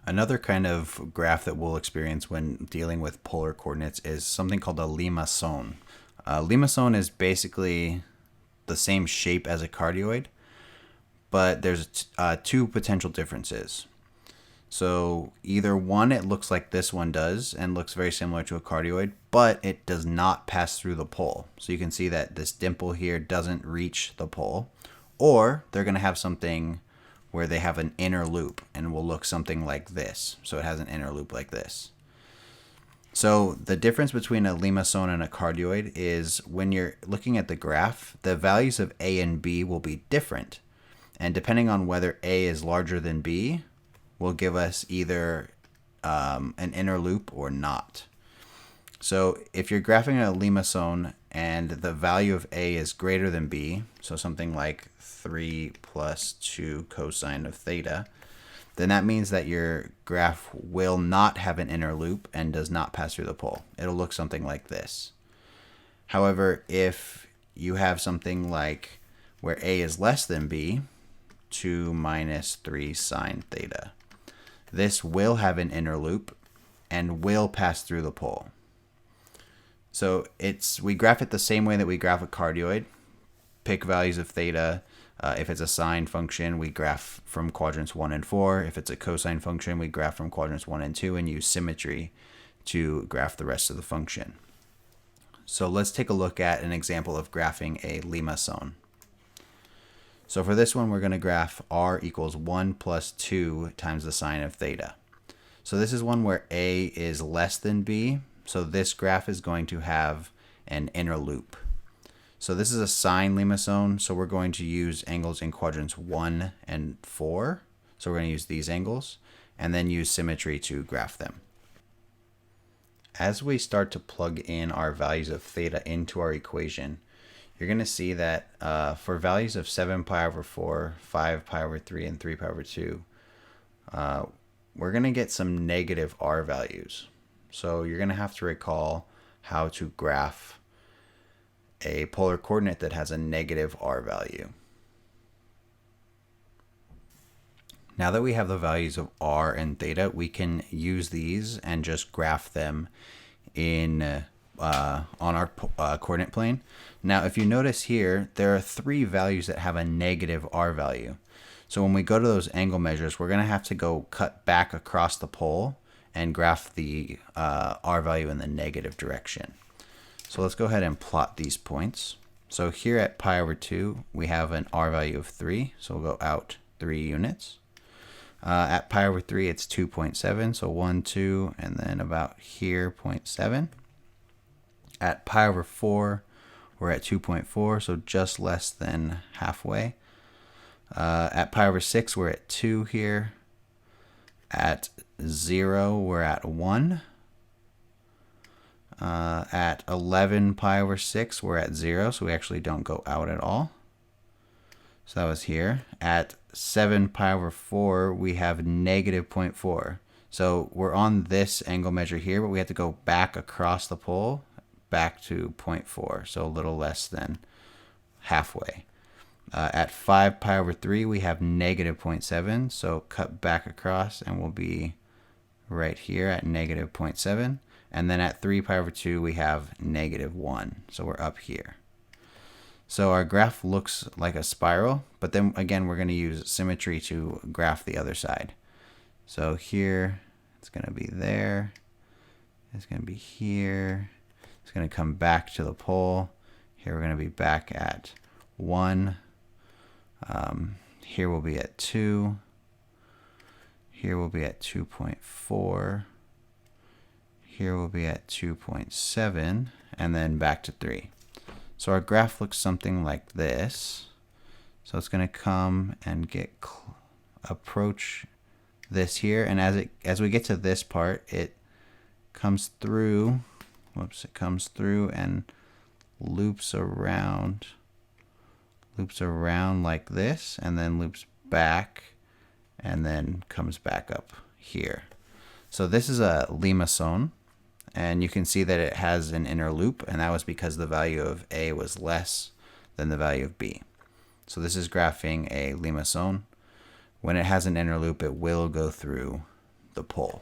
Another kind of graph that we'll experience when dealing with polar coordinates is something called a limacon. Limacon is basically the same shape as a cardioid, but there's two potential differences. So either one, it looks like this one does and looks very similar to a cardioid, but it does not pass through the pole. So you can see that this dimple here doesn't reach the pole. Or they're going to have something where they have an inner loop and will look something like this. So it has an inner loop like this. So the difference between a limacon and a cardioid is when you're looking at the graph, the values of A and B will be different. And depending on whether A is larger than B, will give us either an inner loop or not. So if you're graphing a limacon and the value of A is greater than B, so something like 3 plus 2 cosine of theta, then that means that your graph will not have an inner loop and does not pass through the pole. It'll look something like this. However, if you have something like where A is less than B, 2 minus 3 sine theta, this will have an inner loop and will pass through the pole. So we graph it the same way that we graph a cardioid. Pick values of theta. If it's a sine function, we graph from quadrants 1 and 4. If it's a cosine function, we graph from quadrants 1 and 2 and use symmetry to graph the rest of the function. So let's take a look at an example of graphing a limacon. So for this one, we're going to graph r equals 1 plus 2 times the sine of theta. So this is one where A is less than B. So this graph is going to have an inner loop. So this is a sine limacon. So we're going to use angles in quadrants 1 and 4. So we're going to use these angles and then use symmetry to graph them. As we start to plug in our values of theta into our equation, you're going to see that for values of 7 pi over 4, 5 pi over 3, and 3 pi over 2, we're going to get some negative r values. So you're going to have to recall how to graph a polar coordinate that has a negative r value. Now that we have the values of r and theta, we can use these and just graph them on our coordinate plane. Now, if you notice here, there are 3 values that have a negative r value. So when we go to those angle measures, we're going to have to go cut back across the pole and graph the r value in the negative direction. So let's go ahead and plot these points. So here at pi over 2, we have an r value of 3. So we'll go out 3 units. At pi over 3, it's 2.7. So 1, 2, and then about here, 0.7. At pi over 4, we're at 2.4, so just less than halfway. At pi over 6, we're at 2 here. At 0, we're at 1. At 11 pi over 6, we're at 0, so we actually don't go out at all. So that was here. At 7 pi over 4, we have negative 0.4. So we're on this angle measure here, but we have to go back across the pole, back to 0.4, so a little less than halfway. At 5 pi over 3, we have negative 0.7, so cut back across and we'll be right here at negative 0.7. And then at 3 pi over 2, we have negative 1, so we're up here. So our graph looks like a spiral, but then again, we're going to use symmetry to graph the other side. So here, it's going to be there. It's going to be here. It's going to come back to the pole. Here we're going to be back at 1. Here we'll be at 2. Here we'll be at 2.4. Here we'll be at 2.7, and then back to 3. So our graph looks something like this. So it's going to come and approach this here, and as we get to this part, it comes through. Whoops! It comes through and loops around like this, and then loops back, and then comes back up here. So this is a limacon. And you can see that it has an inner loop, and that was because the value of A was less than the value of B. So this is graphing a limacon. When it has an inner loop, it will go through the pull.